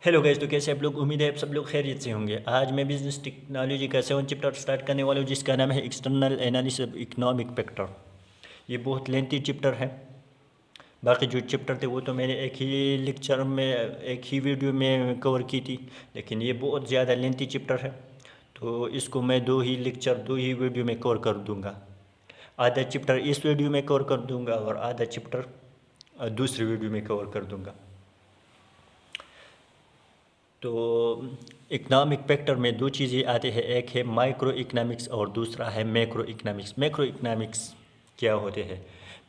Hello guys, तो कैसे आप लोग। उम्मीद है आप सब लोग खैरियत से होंगे। आज मैं बिजनेस टेक्नोलॉजी का 7 चैप्टर स्टार्ट करने वाला हूँ, जिसका नाम है external analysis of economic factor. ये बहुत लेंथी चैप्टर है। बाकी जो चैप्टर थे वो तो मैंने एक ही लेक्चर में, एक ही वीडियो में कवर की थी, लेकिन ये बहुत ज़्यादा लेंथी चैप्टर है, तो इसको मैं दो ही लेक्चर, दो ही वीडियो में कवर कर दूँगा। आधा चैप्टर इस वीडियो में कवर कर दूँगा और आधा चैप्टर दूसरी वीडियो में कवर कर दूँगा। तो इकनॉमिक फैक्टर में दो चीज़ें आते हैं, एक है माइक्रो इकनॉमिक्स और दूसरा है मैक्रो इकनॉमिक्स। मैक्रो इकनॉमिक्स क्या होते हैं?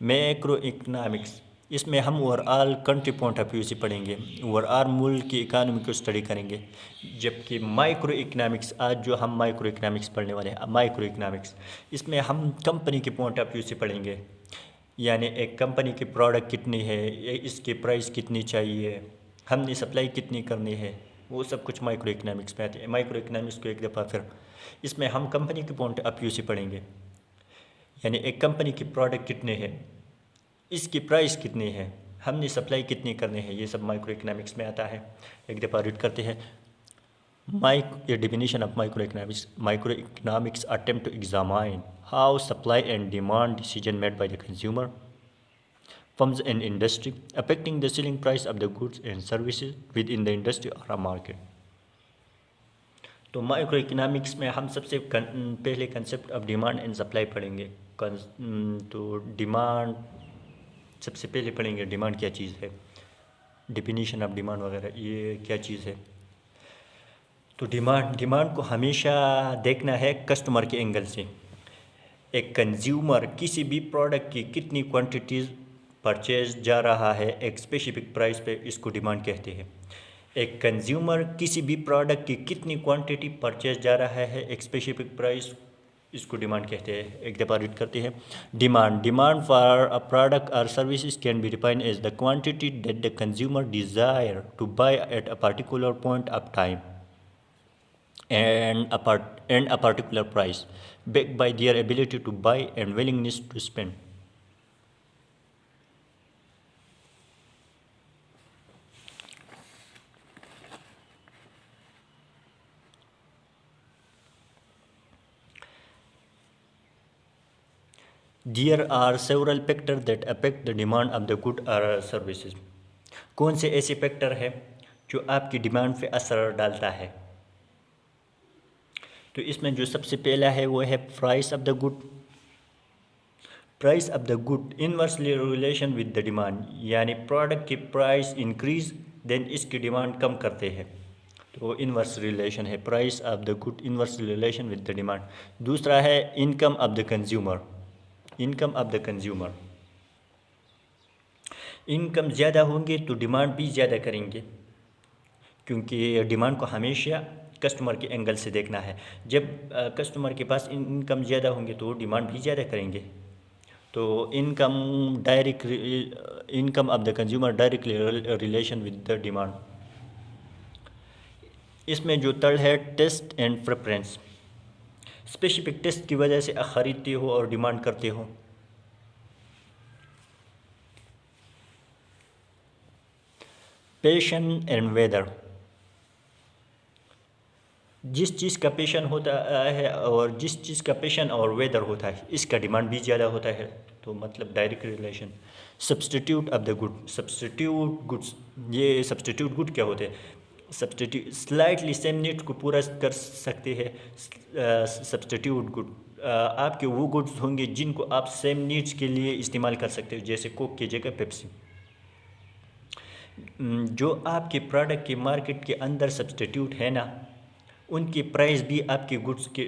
मैक्रो इकनॉमिक्स, इसमें हम overall country point of view से पढ़ेंगे, ओवरऑल मुल्क की इकानमी को स्टडी करेंगे। जबकि माइक्रो इकनॉमिक्स, आज जो हम माइक्रो इकनॉमिक्स पढ़ने वाले हैं, माइक्रो इकनॉमिक्स, इसमें हम कंपनी के पॉइंट ऑफ व्यू से पढ़ेंगे। यानी एक कंपनी की प्रोडक्ट कितनी है, इसकी प्राइस कितनी चाहिए, हमने सप्लाई कितनी करनी है, वो सब कुछ माइक्रो इकनॉमिक्स में आते हैं। माइक्रो इकनॉमिक्स को एक दफ़ा फिर इसमें हम कंपनी के पॉइंट ऑफ व्यू से पढ़ेंगे। यानी एक कंपनी की प्रोडक्ट कितने है, इसकी प्राइस कितनी है, हमने सप्लाई कितनी करनी है, ये सब माइक्रो इकनॉमिक्स में आता है। एक दफ़ा रीड करते हैं। A definition of microeconomics. Microeconomics attempt to examine how supply and demand decision made by the consumer, firms and industry, affecting the selling price of the goods and services within the industry or a market. तो micro economics में हम सबसे पहले concept of demand and supply पढ़ेंगे। तो demand सबसे पहले पढ़ेंगे, डिमांड क्या चीज़ है, डिफिनीशन ऑफ डिमांड वगैरह, ये क्या चीज़ है। तो डिमांड को हमेशा देखना है कस्टमर के एंगल से। एक कंज्यूमर किसी भी प्रोडक्ट की कितनी क्वांटिटीज़ परचेज जा रहा है एक स्पेसिफिक प्राइस पे, इसको डिमांड कहते हैं। एक कंज्यूमर किसी भी प्रोडक्ट की कितनी क्वांटिटी परचेज जा रहा है एक स्पेसिफिक प्राइस, इसको डिमांड कहते हैं। एक दफ़ा रीड करते हैं। Demand for a product or services can be defined as the quantity that the consumer desire to buy at a particular point of time and a particular price, backed by their ability to buy and willingness to spend. There are several factors that affect the demand of the good or services. कौन से ऐसे factor हैं जो आपकी demand पे असर डालता है? तो इसमें जो सबसे पहला है वो है price of the good. Price of the good inversely relation with the demand, यानी प्रोडक्ट की प्राइस इंक्रीज देन इसकी डिमांड कम करते हैं, तो इनवर्स रिलेशन है price of the good inverse relation with the demand. दूसरा है income of the consumer. Income of the consumer, income ज़्यादा होंगे तो डिमांड भी ज़्यादा करेंगे, क्योंकि डिमांड को हमेशा कस्टमर के एंगल से देखना है। जब कस्टमर के पास इनकम ज़्यादा होंगे तो डिमांड भी ज़्यादा करेंगे। तो income of the consumer directly relation with the demand. इसमें जो थर्ड है taste and preference. Specific taste की वजह से आप ख़रीदते हो और डिमांड करते हो। पैशन एंड वेदर, जिस चीज़ का पैशन होता है और जिस चीज़ का पैशन और वेदर होता है, इसका डिमांड भी ज़्यादा होता है, तो मतलब direct relation. Substitute of the good, substitute goods, ये सब्सटीट्यूट गुड क्या होते हैं? सब्सटीट्यूट स्लाइटली सेम नीड्स को पूरा कर सकते हैं। सब्सटीट्यूट गुड आपके वो गुड्स होंगे जिनको आप सेम नीड्स के लिए इस्तेमाल कर सकते हो, जैसे कोक की जगह पेप्सी। जो आपके प्रोडक्ट के मार्केट के अंदर सब्सटीट्यूट है ना, उनकी प्राइस भी आपके गुड्स के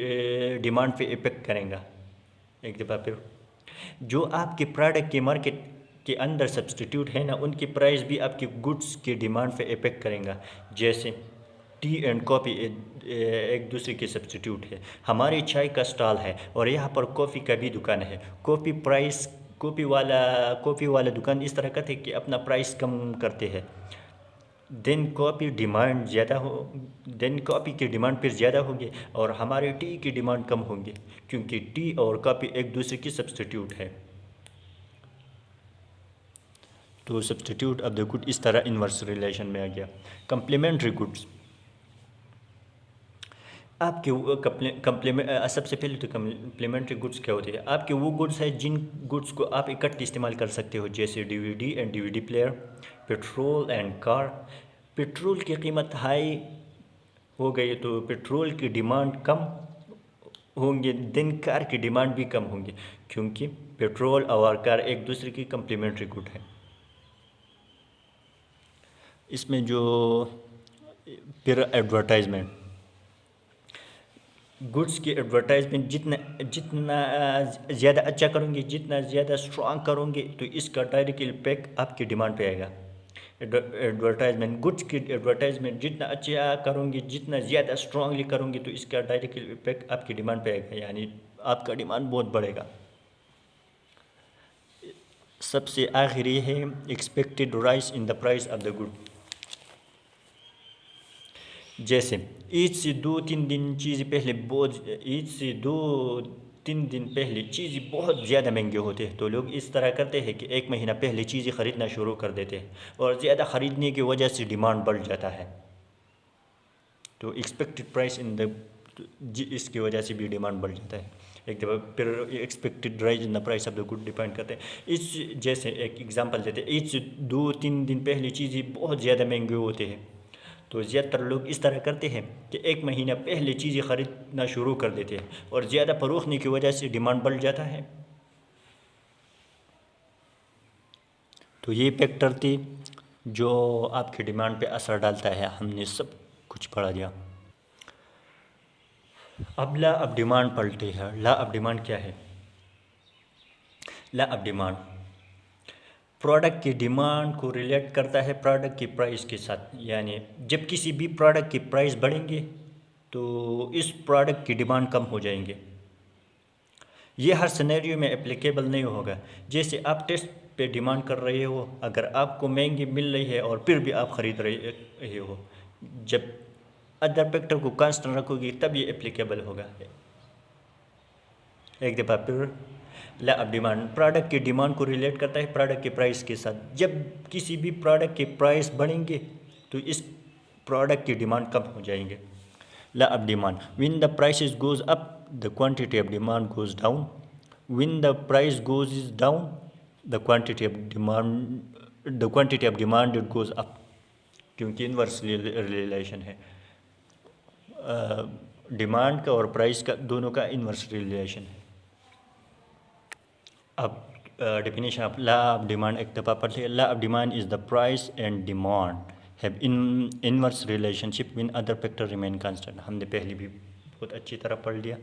डिमांड पे इफेक्ट करेगा। एक दफ़ा फिर, जो आपके प्रोडक्ट के मार्केट के अंदर सब्सटीट्यूट है ना, उनकी प्राइस भी आपके गुड्स के डिमांड पे इफेक्ट करेगा। जैसे टी एंड कॉफ़ी एक दूसरे के सब्सटीट्यूट है। हमारी चाय का स्टॉल है और यहाँ पर कॉफ़ी का भी दुकान है। कॉफ़ी वाला दुकान इस तरह का थे कि अपना प्राइस कम करते हैं। देन कॉफ़ी की डिमांड फिर ज़्यादा होगी और हमारे टी की डिमांड कम होंगी, क्योंकि टी और कॉफ़ी एक दूसरे की सब्सटीट्यूट है। तो सब्स्टिट्यूट ऑफ द गुड इस तरह इन्वर्स रिलेशन में आ गया। कम्प्लीमेंट्री गुड्स, आपके वो कम्प्लीमेंट सबसे पहले तो कम्प्लीमेंट्री गुड्स क्या होती है? आपके वो गुड्स है जिन गुड्स को आप इकट्ठे इस्तेमाल कर सकते हो, जैसे DVD and DVD player, petrol and car. Petrol की कीमत हाई हो गई तो पेट्रोल की डिमांड कम होंगे, दिन कार की डिमांड भी कम होंगी, क्योंकि पेट्रोल और कार एक दूसरे की कम्प्लीमेंट्री गुड है। इसमें जो फिर एडवर्टाइजमेंट, गुड्स की एडवर्टाइजमेंट जितना जितना ज़्यादा अच्छा करोगे, जितना ज़्यादा स्ट्रॉन्ग करोगे, तो इसका डायरेक्ट इम्पैक्ट आपकी डिमांड पे आएगा। एडवर्टाइजमेंट, गुड्स की एडवर्टाइजमेंट जितना अच्छा करोगे, जितना ज़्यादा स्ट्रांगली करोगे, तो इसका डायरेक्ट इम्पैक्ट आपकी डिमांड पे आएगा, यानी आपका डिमांड बहुत बढ़ेगा। सबसे आखिरी है expected rise in the price of the good. जैसे ईद से 2-3 दिन चीज़ पहले ईद से 2-3 दिन पहले चीज़ें बहुत ज़्यादा महंगे होते हैं, तो लोग इस तरह करते हैं कि 1 महीना पहले चीज़ें ख़रीदना शुरू कर देते हैं, और ज़्यादा ख़रीदने की वजह से डिमांड बढ़ जाता है। तो एक्सपेक्टेड प्राइस इन द, इसकी वजह से भी डिमांड बढ़ जाता है। एक दफ़ा फिर expected rise in the price of the good depend करते हैं। इस जैसे एक एग्जांपल देते हैं, ईद से 2-3 दिन पहले चीज़ें बहुत ज़्यादा महंगे होते हैं, तो ज़्यादातर लोग इस तरह करते हैं कि 1 महीना पहले चीज़ें ख़रीदना शुरू कर देते हैं, और ज़्यादा फ़रोख्त की वजह से डिमांड बढ़ जाता है। तो ये फैक्टर थी जो आपकी डिमांड पे असर डालता है। हमने सब कुछ पढ़ा दिया। अब लॉ ऑफ डिमांड पढ़ते हैं। लॉ ऑफ डिमांड क्या है? लॉ ऑफ डिमांड प्रोडक्ट की डिमांड को रिलेट करता है प्रोडक्ट की प्राइस के साथ, यानी जब किसी भी प्रोडक्ट की प्राइस बढ़ेंगे तो इस प्रोडक्ट की डिमांड कम हो जाएंगे। ये हर सिनेरियो में एप्लीकेबल नहीं होगा। जैसे आप टेस्ट पे डिमांड कर रहे हो, अगर आपको महंगी मिल रही है और फिर भी आप ख़रीद रहे हो, जब अदर फैक्टर को कांस्टेंट रखोगे तब ये एप्लीकेबल होगा। एक दफ़ा फिर लॉ ऑफ डिमांड प्रोडक्ट की डिमांड को रिलेट करता है प्रोडक्ट के प्राइस के साथ। जब किसी भी प्रोडक्ट के प्राइस बढ़ेंगे तो इस प्रोडक्ट की डिमांड कम हो जाएंगे। Law of demand, when the prices goes up the quantity of demand goes down, when the price goes down the quantity of demand goes up, क्योंकि इनवर्स रिलेशन है demand का और प्राइस का, दोनों का इनवर्स रिलेशन है। अब definition of law of demand एक दफ़ा पढ़ते हैं। Law of demand is the price and demand have inverse relationship when other factor remain constant. हमने पहले भी बहुत अच्छी तरह पढ़ लिया।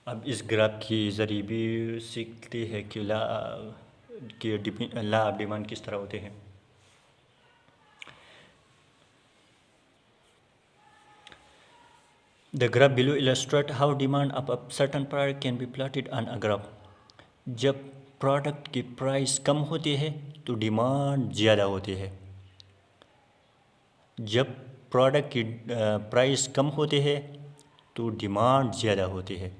अब इस ग्राफ के ज़रिए भी सीखते हैं कि लॉ ऑफ डिमांड किस तरह होते हैं। The graph below illustrates how demand of a certain product can be plotted on a graph. जब प्रोडक्ट की प्राइस कम होती है तो डिमांड ज़्यादा होती है। जब प्रोडक्ट की प्राइस कम होती है तो डिमांड ज़्यादा होती है।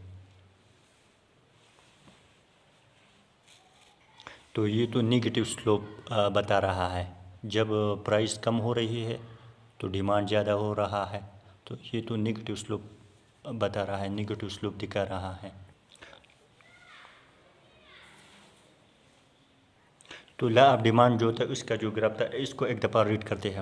तो ये तो नेगेटिव स्लोप बता रहा है। जब प्राइस कम हो रही है तो डिमांड ज़्यादा हो रहा है, तो ये तो नेगेटिव स्लोप बता रहा है, नेगेटिव स्लोप दिखा रहा है। तो लॉ ऑफ डिमांड जो था उसका जो ग्राफ था, इसको एक दफ़ा रीड करते हैं।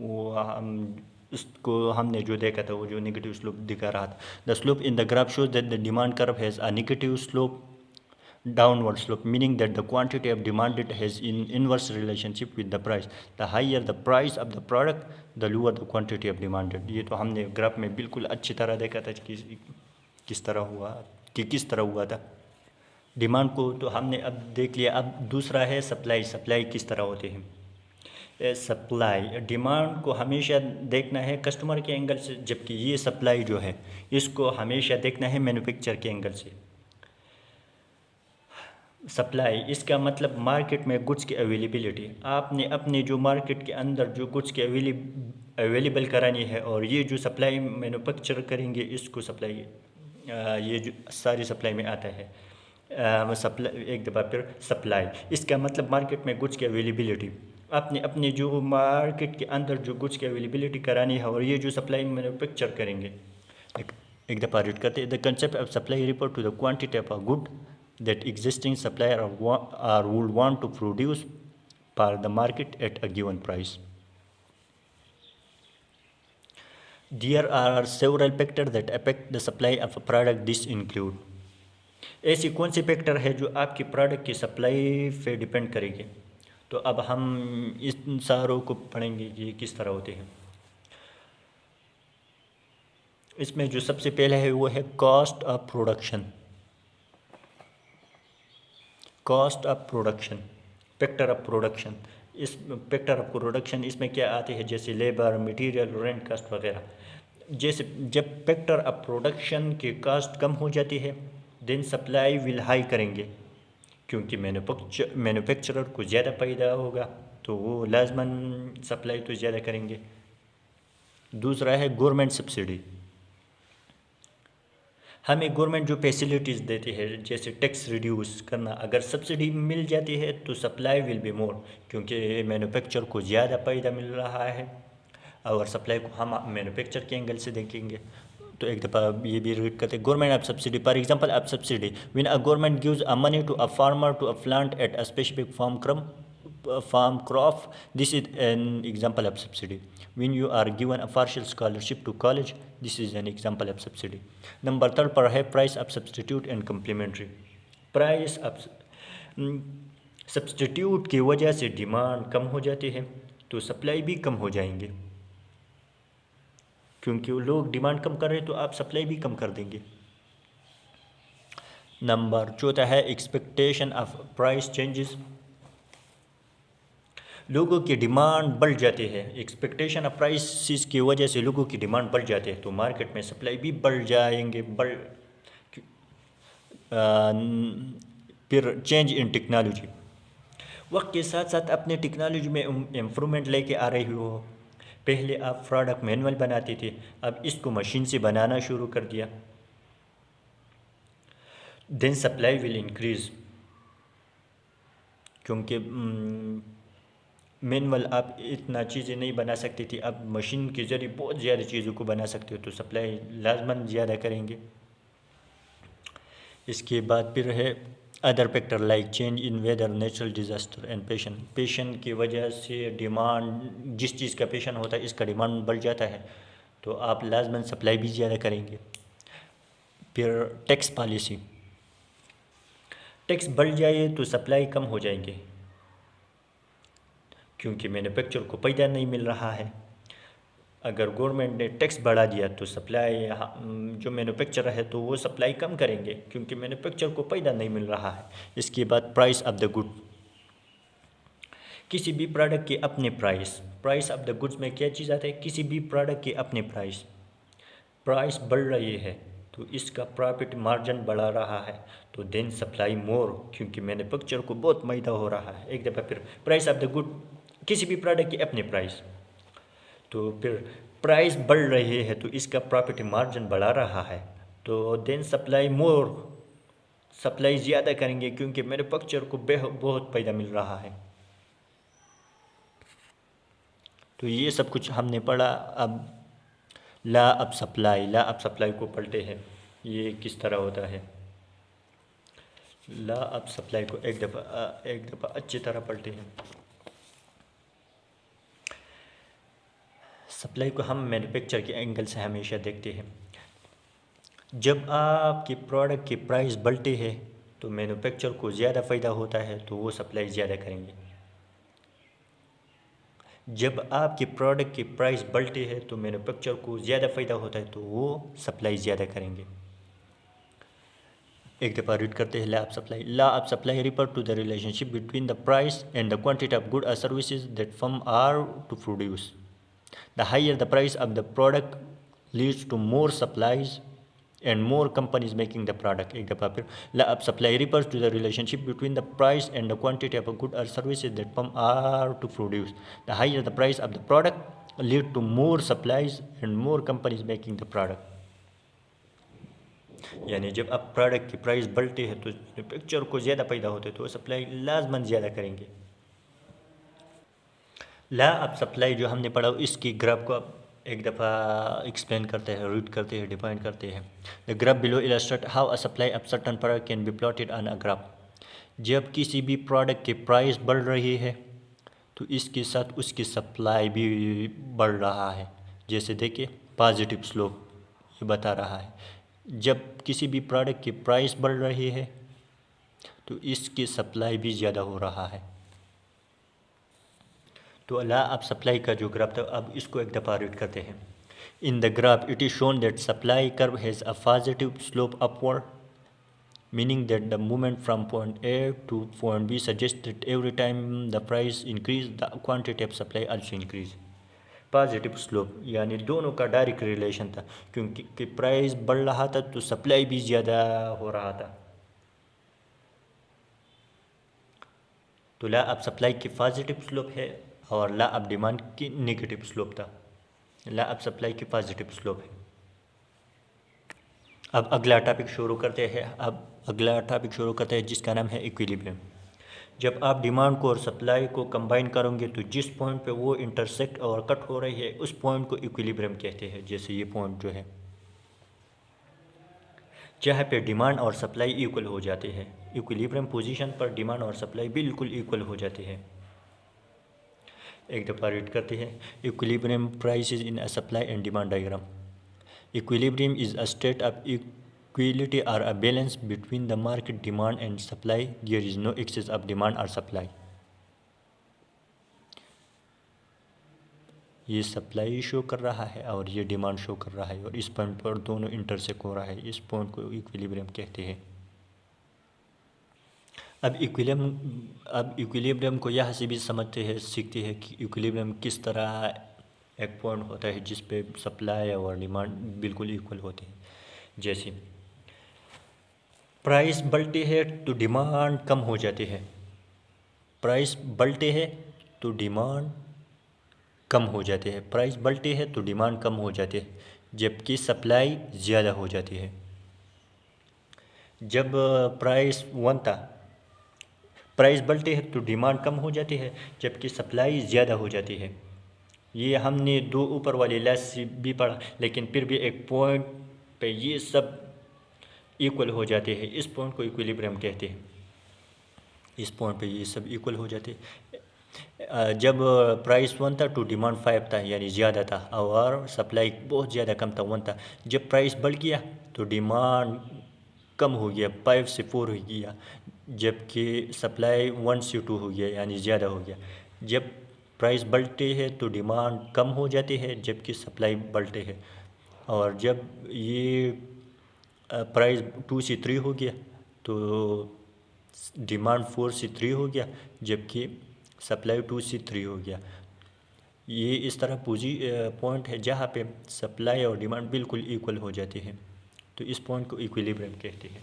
वो हम इसको हमने जो देखा था वो जो नेगेटिव स्लोप दिखा रहा था। The slope in the graph shows that the demand curve has a negative slope, downward slope, meaning that the quantity of demanded has in inverse relationship with the price. The higher the price of the product, the lower the quantity of demanded. ये तो हमने graph में बिल्कुल अच्छी तरह देखा था कि किस तरह हुआ, कि किस तरह हुआ था। डिमांड को तो हमने अब देख लिया। अब दूसरा है सप्लाई। सप्लाई किस तरह होते हैं? सप्लाई, डिमांड को हमेशा देखना है कस्टमर के एंगल से, जबकि ये सप्लाई जो है इसको हमेशा देखना है मैन्युफैक्चर के एंगल से। सप्लाई, इसका मतलब मार्केट में गुड्स की अवेलेबिलिटी। आपने अपने जो मार्केट के अंदर जो गुड्स की अवेलेबल करानी है, और ये जो सप्लाई मैन्युफैक्चर करेंगे इसको सप्लाई, ये जो सारी सप्लाई में आता है। सप्लाई, एक दफ़ा फिर सप्लाई, इसका मतलब मार्केट में गुड्स की अवेलेबिलिटी। आपने अपने जो मार्केट के अंदर जो गुड्स की अवेलेबिलिटी करानी है और ये जो सप्लाई मैन्युफैक्चर करेंगे। एक, एक दफ़ा रीड करते हैं। The concept of supply refer to the quantity of a good that existing supplier are would want to produce for the market at a given price. There are several factors that affect the supply of a product. This include, ऐसी कौन सी factor है जो आपकी product की supply पे depend करेगी। तो अब हम इन सारों को पढ़ेंगे कि किस तरह होते हैं। इसमें जो सबसे पहले है वो है cost of production. Cost of production, factor of production. इस फैक्टर ऑफ प्रोडक्शन इसमें क्या आते हैं, जैसे लेबर, मटेरियल, रेंट कास्ट वगैरह। जैसे जब फैक्टर ऑफ प्रोडक्शन की कास्ट कम हो जाती है, देन सप्लाई विल हाई करेंगे, क्योंकि मैन्युफैक्चरर को ज़्यादा फायदा होगा तो वो लाजमन सप्लाई तो ज़्यादा करेंगे। दूसरा है गवर्नमेंट सब्सिडी। हमें गवर्नमेंट जो फैसिलिटीज़ देती है, जैसे टैक्स रिड्यूस करना, अगर सब्सिडी मिल जाती है तो सप्लाई विल बी मोर, क्योंकि मैन्युफैक्चर को ज़्यादा फ़ायदा मिल रहा है। और सप्लाई को हम मैन्युफैक्चर के एंगल से देखेंगे तो एक दफ़ा ये भी रीड करते हैं। Government of subsidy, for example of subsidy, when a government gives a money to a farmer to a plant at a specific farm crop, this is an example of subsidy. When you are given a partial scholarship to college, this is an example of subsidy. Number third पर है price of substitute and complementary. Price of substitute की वजह से demand कम हो जाती है तो supply भी कम हो जाएंगे, क्योंकि वो लोग डिमांड कम कर रहे हैं तो आप सप्लाई भी कम कर देंगे। नंबर चौथा है एक्सपेक्टेशन ऑफ प्राइस चेंजेस। लोगों की डिमांड बढ़ जाती है, एक्सपेक्टेशन ऑफ प्राइसेस की वजह से लोगों की डिमांड बढ़ जाती है तो मार्केट में सप्लाई भी बढ़ जाएंगे। फिर चेंज इन टेक्नोलॉजी, वक्त के साथ साथ अपने टेक्नोलॉजी में इम्प्रूवमेंट लेके आ रही हो। पहले आप प्रोडक्ट मैनुअल बनाते थे, अब इसको मशीन से बनाना शुरू कर दिया, देन सप्लाई विल इंक्रीज, क्योंकि मैनुअल आप इतना चीज़ें नहीं बना सकती थी, अब मशीन के ज़रिए बहुत ज़्यादा चीज़ों को बना सकते हो तो सप्लाई लाजमन ज़्यादा करेंगे। इसके बाद फिर है other factor like change in weather, natural disaster and passion की वजह से डिमांड, जिस चीज़ का पेशन होता है इसका डिमांड बढ़ जाता है तो आप लाजमन सप्लाई भी ज़्यादा करेंगे। फिर टैक्स पॉलिसी, टैक्स बढ़ जाए तो सप्लाई कम हो जाएंगे, क्योंकि मैन्युफैक्चर को फ़ायदा नहीं मिल रहा है। अगर गवर्नमेंट ने टैक्स बढ़ा दिया तो सप्लाई, जो मैन्युफैक्चरर है तो वो सप्लाई कम करेंगे, क्योंकि मैन्युफैक्चर को फ़ायदा नहीं मिल रहा है। इसके बाद प्राइस ऑफ द गुड, किसी भी प्रोडक्ट के अपने प्राइस ऑफ द गुड्स में क्या चीज़ आता है, किसी भी प्रोडक्ट के अपने प्राइस बढ़ रही है तो इसका प्रॉफिट मार्जिन बढ़ा रहा है तो देन सप्लाई मोर, क्योंकि मैन्युफैक्चर को बहुत फ़ायदा हो रहा है। एक दफ़ा फिर प्राइस ऑफ द गुड, किसी भी प्रोडक्ट के अपने प्राइस, तो फिर प्राइस बढ़ रही है तो इसका प्रॉफिट मार्जिन बढ़ा रहा है तो देन सप्लाई मोर, सप्लाई ज़्यादा करेंगे, क्योंकि मैन्युफैक्चर को बहुत फ़ायदा मिल रहा है। तो ये सब कुछ हमने पढ़ा। अब ला ऑफ सप्लाई को पढ़ते हैं, ये किस तरह होता है। ला ऑफ सप्लाई को एक दफ़ा अच्छी तरह पढ़ते हैं। सप्लाई को हम मैन्युफैक्चर के एंगल से हमेशा देखते हैं। जब आपके प्रोडक्ट की प्राइस बढ़ती है तो मैन्युफैक्चर को ज़्यादा फ़ायदा होता है तो वो सप्लाई ज़्यादा करेंगे। जब आपके प्रोडक्ट की प्राइस बढ़ती है तो मैन्युफैक्चर को ज़्यादा फ़ायदा होता है तो वो सप्लाई ज़्यादा करेंगे। एक दफ़ा रीड करते हैं law of supply refer to the relationship between the price and the quantity of good और services that firm are to produce. The higher the price of the product leads to more supplies and more companies making the product. एक दफ़ा फिर law of supply refers to the relationship between the price and the quantity of a good or services that firm are to produce. The higher the price of the product lead to more supplies and more companies making the product. यानी जब आप product की price बढ़ती है तो manufacture को ज़्यादा पैदा होते तो सप्लाई लाजमन ज़्यादा करेंगे। ला अब सप्लाई जो हमने पढ़ा इसकी ग्राफ को अब एक दफ़ा एक्सप्लेन करते हैं, रीड करते हैं, डिफाइन करते हैं। The graph below illustrate how a supply of certain product can be plotted on a graph. जब किसी भी प्रोडक्ट की प्राइस बढ़ रही है तो इसके साथ उसकी सप्लाई भी बढ़ रहा है। जैसे देखिए पॉजिटिव स्लोप ये बता रहा है, जब किसी भी प्रोडक्ट की प्राइस बढ़ रही है तो इसकी सप्लाई भी ज़्यादा हो रहा है। तो ला अब सप्लाई का जो ग्राफ था अब इसको एक दफ़ा रीड करते हैं। In the graph it is shown that supply curve has a positive slope upward, meaning that the movement from point A to point B suggests that every time the price increase the quantity of supply also increase। Positive slope यानी दोनों का direct relation था, क्योंकि price बढ़ रहा था तो supply भी ज़्यादा हो रहा था। तो ला अब सप्लाई की पॉजिटिव स्लोप है और ला अब डिमांड की नेगेटिव स्लोप था। ला अब सप्लाई की पॉजिटिव स्लोप है। अब अगला टॉपिक शुरू करते हैं। जिसका नाम है इक्विलिब्रियम। जब आप डिमांड को और सप्लाई को कंबाइन करोगे तो जिस पॉइंट पे वो इंटरसेक्ट और कट हो रही है उस पॉइंट को इक्विलिब्रियम कहते हैं। जैसे ये पॉइंट जो है जहाँ पे डिमांड और सप्लाई इक्वल हो जाते हैं, इक्विलिब्रियम पोजीशन पर डिमांड और सप्लाई बिल्कुल इक्वल हो जाते हैं। एक दफ़ा रीड करते हैं। Equilibrium prices in a supply and demand diagram. Equilibrium is a state of equality or a balance between the market demand and supply. There is no excess of demand or supply। ये supply show कर रहा है और ये demand show कर रहा है और इस पॉइंट पर दोनों इंटरसेक्ट हो रहा है। इस पॉइंट को इक्विलिब्रियम कहते हैं। अब इक्विलिब्रियम को यहाँ से भी समझते हैं, सीखते हैं कि इक्विलिब्रियम किस तरह एक पॉइंट होता है जिस पे सप्लाई और डिमांड बिल्कुल इक्वल होते हैं। जैसे प्राइस बढ़ती है तो डिमांड कम हो जाती है, प्राइस बढ़ते है तो डिमांड कम हो जाती है, प्राइस बढ़ती है तो डिमांड कम हो जाती है, जबकि सप्लाई ज़्यादा हो जाती है। जब प्राइस वन था, प्राइस बढ़ती है तो डिमांड कम हो जाती है जबकि सप्लाई ज़्यादा हो जाती है। ये हमने दो ऊपर वाली लेस भी पढ़ा, लेकिन फिर भी एक पॉइंट पे ये सब इक्वल हो जाते हैं। इस पॉइंट को इक्विलिब्रियम कहते हैं। इस पॉइंट पे ये सब इक्वल हो जाते हैं। जब प्राइस वन था तो डिमांड 5 था यानी ज़्यादा था और सप्लाई बहुत ज़्यादा कम था, 1 था। जब प्राइस बढ़ गया तो डिमांड कम हो गया, 5 से 4 हो गया, जबकि सप्लाई 1 से 2 हो गया यानी ज़्यादा हो गया। जब प्राइस बढ़ते हैं तो डिमांड कम हो जाती है जबकि सप्लाई बढ़ते है। और जब ये प्राइस 2 से 3 हो गया तो डिमांड 4 से 3 हो गया जबकि सप्लाई 2 से 3 हो गया। ये इस तरह पॉइंट है जहाँ पे सप्लाई और डिमांड बिल्कुल इक्वल हो जाती है, तो इस पॉइंट को इक्विलिब्रियम कहते हैं।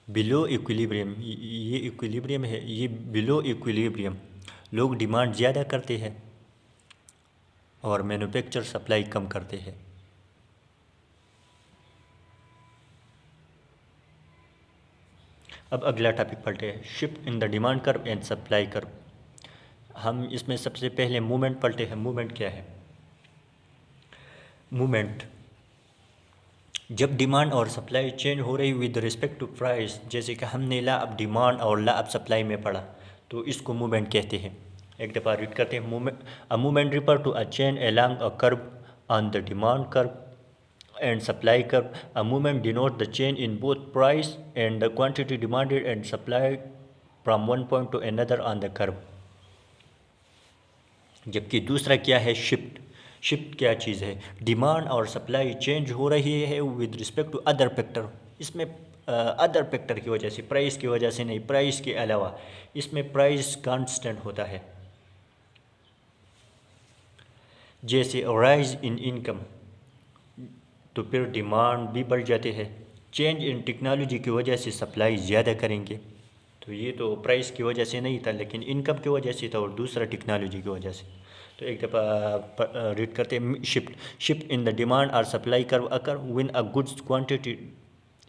बिलो इक्विलिब्रियम, ये इक्विलिब्रियम है, ये बिलो इक्विलिब्रियम लोग डिमांड ज़्यादा करते हैं और मैन्युफैक्चर सप्लाई कम करते हैं। अब अगला टॉपिक पढ़ते हैं, shift in the demand curve and supply curve. हम इसमें सबसे पहले मूवमेंट पढ़ते हैं। मूवमेंट क्या है? मूवमेंट जब डिमांड और सप्लाई चेंज हो रही विद रिस्पेक्ट टू प्राइस, जैसे कि हमने ला अब डिमांड और ला अब सप्लाई में पढ़ा, तो इसको मूवमेंट कहते हैं। एक दफ़ा रीड करते हैं। Movement refer to a change along a curve on the demand curve and supply curve. A movement denotes the change in both price and the quantity demanded and supplied from one point to another on the curve। जबकि दूसरा क्या है? Shift. Shift क्या चीज़ है? Demand और supply change हो रही है with respect to other factor. इसमें अदर फैक्टर की वजह से, प्राइस की वजह से नहीं, प्राइस के अलावा इसमें प्राइस कांस्टेंट होता है। जैसे राइज इन इनकम तो फिर डिमांड भी बढ़ जाती है। चेंज इन टेक्नोलॉजी की वजह से सप्लाई ज़्यादा करेंगे तो ये तो प्राइस की वजह से नहीं था, लेकिन इनकम की वजह से था और दूसरा टेक्नोलॉजी की वजह से। तो एक दफ़ा रीड करते हैं, शिफ्ट इन द डिमांड और supply curve occur when a goods quantity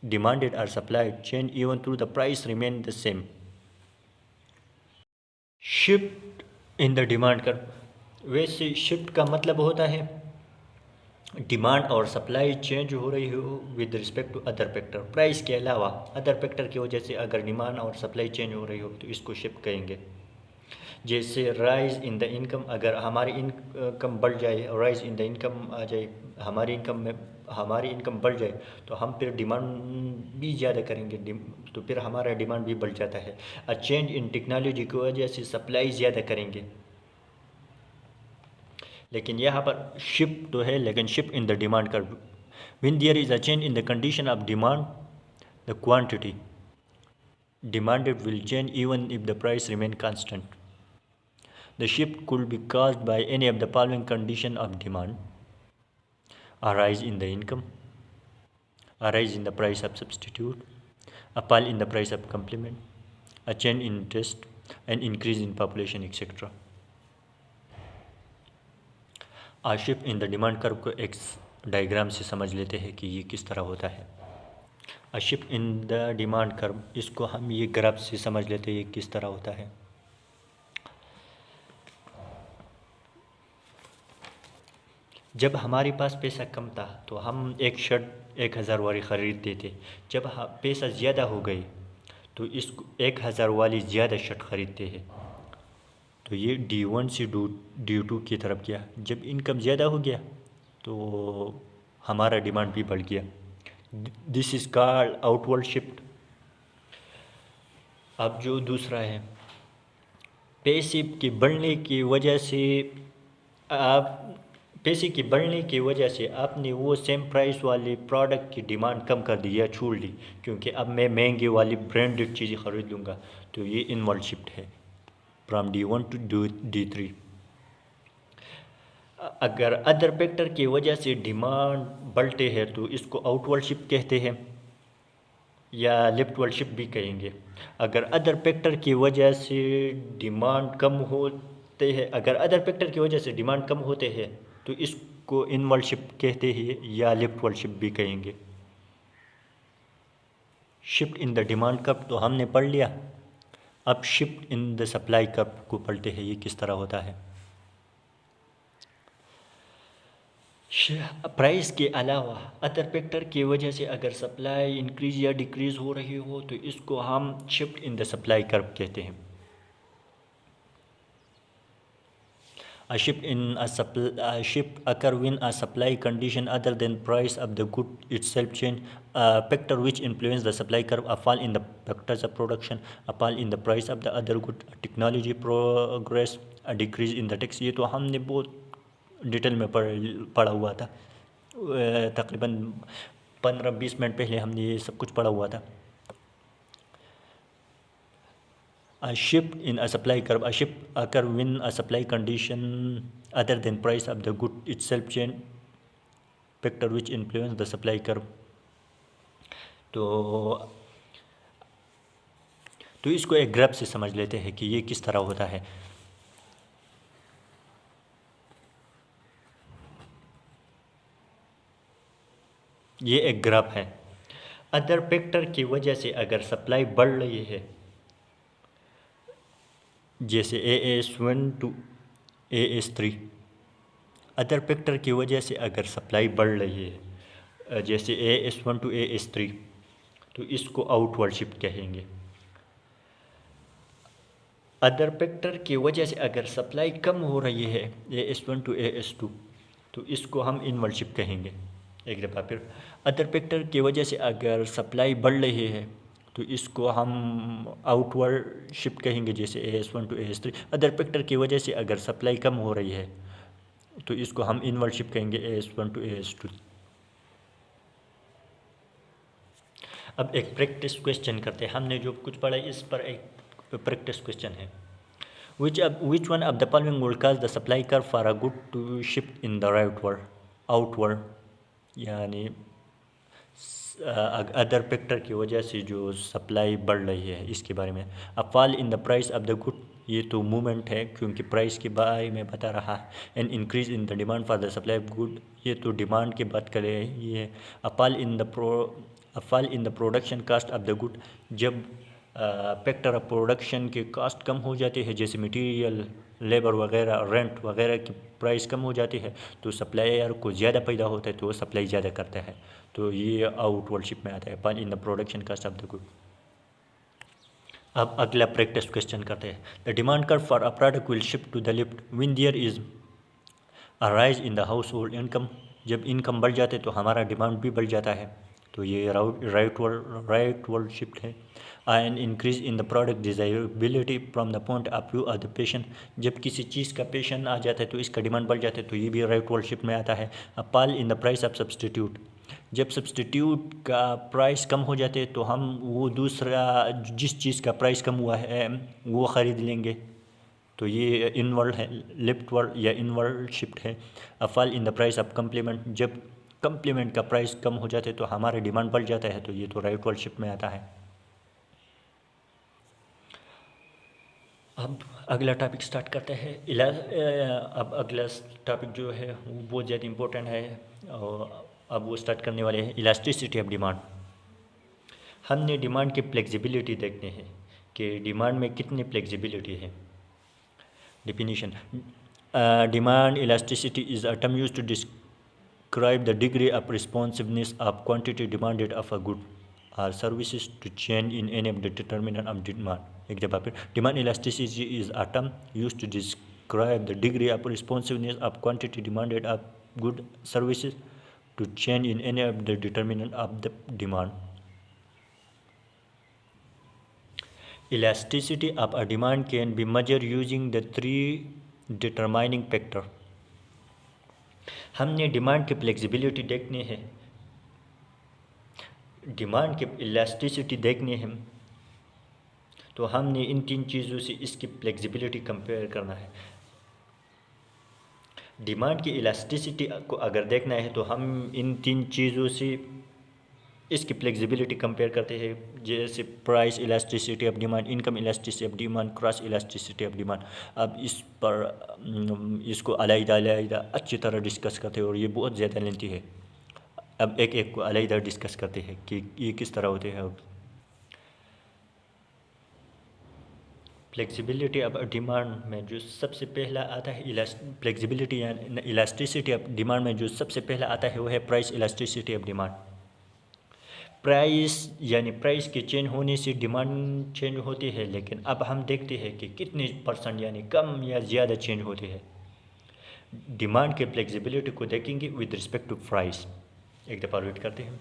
demanded or supplied change even through the price remain the same. Shift in the demand curve, वैसे शिफ्ट का मतलब होता है डिमांड और सप्लाई चेंज हो रही हो with respect to other factor, price के अलावा अदर फैक्टर की वजह से अगर डिमांड और सप्लाई चेंज हो रही हो तो इसको शिफ्ट कहेंगे। जैसे राइज इन द इनकम, अगर हमारी इनकम बढ़ जाए, राइज इन द इनकम आ जाए, हमारी इनकम बढ़ जाए तो हम फिर डिमांड भी ज़्यादा करेंगे, तो फिर हमारा डिमांड भी बढ़ जाता है। अ चेंज इन टेक्नोलॉजी की वजह से सप्लाई ज़्यादा करेंगे। लेकिन यहाँ पर शिफ्ट तो है, लेकिन shift in the demand curve, when there is a change in the condition of demand the quantity demanded will change even if the price remain constant. The shift could be caused by any of the following condition of demand: a rise in the income, a rise in the price of substitute, a fall in the price of complement, a change in interest, an increase in population, etc. A shift in the demand curve को एक diagram से समझ लेते हैं कि ये किस तरह होता है। A shift in the demand curve, इसको हम ये ग्राफ से समझ लेते हैं ये किस तरह होता है। जब हमारे पास पैसा कम था तो हम एक शर्ट 1000 वाली ख़रीदते थे। जब पैसा ज़्यादा हो गई तो इसको 1000 वाली ज़्यादा शर्ट ख़रीदते हैं। तो ये D1 से D2 की तरफ गया। जब इनकम ज़्यादा हो गया तो हमारा डिमांड भी बढ़ गया। This is called outward shift. अब जो दूसरा है, पैसे के बढ़ने की वजह से पैसे की बढ़ने की वजह से आपने वो सेम प्राइस वाले प्रोडक्ट की डिमांड कम कर दी या छोड़ दी, क्योंकि अब मैं महंगे वाली ब्रांडेड चीज़ें ख़रीद लूँगा। तो ये इनवर्ड शिफ्ट है फ्रॉम D1 टू D3। अगर अदर फैक्टर की वजह से डिमांड बढ़ते हैं तो इसको आउटवर्ड शिफ्ट कहते हैं या लेफ्टवर्ड शिफ्ट भी कहेंगे। अगर अदर फैक्टर की वजह से डिमांड कम होते हैं, अगर अदर फैक्टर की वजह से डिमांड कम होते हैं तो इसको इनवर्ड शिफ्ट कहते हैं या लेफ्टवर्ड शिफ्ट भी कहेंगे। Shift in the demand curve तो हमने पढ़ लिया। अब shift in the supply curve को पढ़ते हैं, ये किस तरह होता है। प्राइस के अलावा अदर फैक्टर की वजह से अगर सप्लाई इंक्रीज या डिक्रीज़ हो रही हो तो इसको हम shift in the supply curve कहते हैं। A shift occur when a supply condition other than price of the good itself change. A factor which influence the supply curve, a fall in the factors of production, a fall in the price of the other good, a technology progress, a decrease in the tax। ये तो हमने बहुत detail में पढ़ा हुआ था। तकरीबन 15-20 minute पहले हमने ये सब कुछ पढ़ा हुआ था। A shift in a supply curve, a shift occur when a supply condition other than price of the good itself change, factor which influence the supply curve। तो इसको एक ग्राफ से समझ लेते हैं कि ये किस तरह होता है। ये एक ग्राफ है। अदर फैक्टर की वजह से अगर सप्लाई बढ़ रही है, जैसे AS1 to AS3, other factor की वजह से अगर सप्लाई बढ़ रही है जैसे AS1 टू AS3, तो इसको आउटवर्ड शिफ्ट कहेंगे। अदर फैक्टर की वजह से अगर सप्लाई कम हो रही है AS1 टू AS2, तो इसको हम इनवर्ड शिफ्ट कहेंगे। एक दफ़ा फिर, अदर फैक्टर की वजह से अगर सप्लाई बढ़ रही है तो इसको हम आउटवर्ड शिफ्ट कहेंगे, जैसे AS1 to AS3। Other factor की वजह से अगर सप्लाई कम हो रही है तो इसको हम इनवर्ड शिफ्ट कहेंगे, AS1 टू AS2। अब एक प्रैक्टिस क्वेश्चन करते हैं। हमने जो कुछ पढ़ा इस पर एक प्रैक्टिस क्वेश्चन है। Which one of the following will cause the supply curve for a good to shift in the rightward outward, यानी अदर फैक्टर की वजह से जो सप्लाई बढ़ रही है इसके बारे में। अब fall in the price of the good, ये तो मूवमेंट है क्योंकि प्राइस के बारे में बता रहा है। And increase in the demand for the supply of good, ये तो डिमांड की बात करें। ये a fall in the production cost of the good, जब फैक्टर ऑफ प्रोडक्शन के कास्ट कम हो जाती है, जैसे मटेरियल, लेबर वगैरह, रेंट वगैरह की प्राइस कम हो जाती है, तो सप्लायर को ज़्यादा पैदा होता है तो वो सप्लाई ज़्यादा करता है, तो ये आउटवर्डशिप में आता है, fall in the production cost of the good. अब अगला प्रैक्टिस क्वेश्चन करते हैं। The demand curve for a product will shift to the left when there is a rise in the household income, जब income बढ़ जाते तो हमारा demand भी बढ़ जाता है, तो ये राइटवर्ड शिफ्ट है। And increase in the product desirability from the point of view of the patient, जब किसी चीज़ का पेशेंट आ जाता है तो इसका डिमांड बढ़ जाता है, तो ये भी राइटवर्ड शिफ्ट में आता है। Fall in the price of substitute, जब सब्सटीट्यूट का प्राइस कम हो जाते हैं तो हम वो दूसरा जिस चीज़ का प्राइस कम हुआ है वो ख़रीद लेंगे, तो ये इनवर्ड है, लेफ्ट वर्ड या इनवर्ड शिफ्ट है। Fall in the price of complement, जब कम्प्लीमेंट का प्राइस कम हो जाते तो हमारा डिमांड बढ़ जाता है, तो ये तो राइट वर्ड शिफ्ट में आता है। अब अगला टॉपिक स्टार्ट करते हैं। अब अगला टॉपिक जो है वो बहुत ज़्यादा इम्पोर्टेंट है, और अब वो स्टार्ट करने वाले हैं इलास्टिसिटी ऑफ डिमांड। हमने डिमांड की फ्लेक्सिबिलिटी देखते हैं कि डिमांड में कितनी फ्लेक्सिबिलिटी है। Definition: demand elasticity is a term used to describe the degree of responsiveness of quantity demanded of a good or services to change in any of the determinant of demand. Example: demand elasticity is a term used to describe the degree of responsiveness of quantity demanded of good services to change in any of the determinant of the demand. Elasticity of a demand can be measured using the three determining factor. हमने demand की flexibility देखनी है, demand की elasticity देखनी है, तो हमने इन तीन चीज़ों से इसकी फ्लेक्सिबिलिटी कंपेयर करना है। डिमांड की इलास्टिसिटी को अगर देखना है तो हम इन तीन चीज़ों से इसकी फ्लेक्सिबिलिटी कंपेयर करते हैं, जैसे price elasticity of demand, income elasticity of demand, cross elasticity of demand. अब इस पर इसको अलग-अलग अच्छी तरह डिस्कस करते हैं और ये बहुत ज़्यादा लेंथी है। अब एक एक को अलग डिस्कस करते हैं कि ये किस तरह होते हैं। अब फ्लेक्सिबिलिटी ऑफ डिमांड में जो सबसे पहला आता है फ्लेक्सिबिलिटी या इलास्टिसिटी ऑफ डिमांड में जो सबसे पहला आता है वो है price elasticity of demand. Price यानी प्राइस के चेंज होने से डिमांड चेंज होती है, लेकिन अब हम देखते हैं कि कितने परसेंट यानी कम या ज़्यादा चेंज होती है। डिमांड के फ्लेक्सिबिलिटी को देखेंगे विद रिस्पेक्ट टू प्राइस। एक दफ़ा रिपीट करते हैं।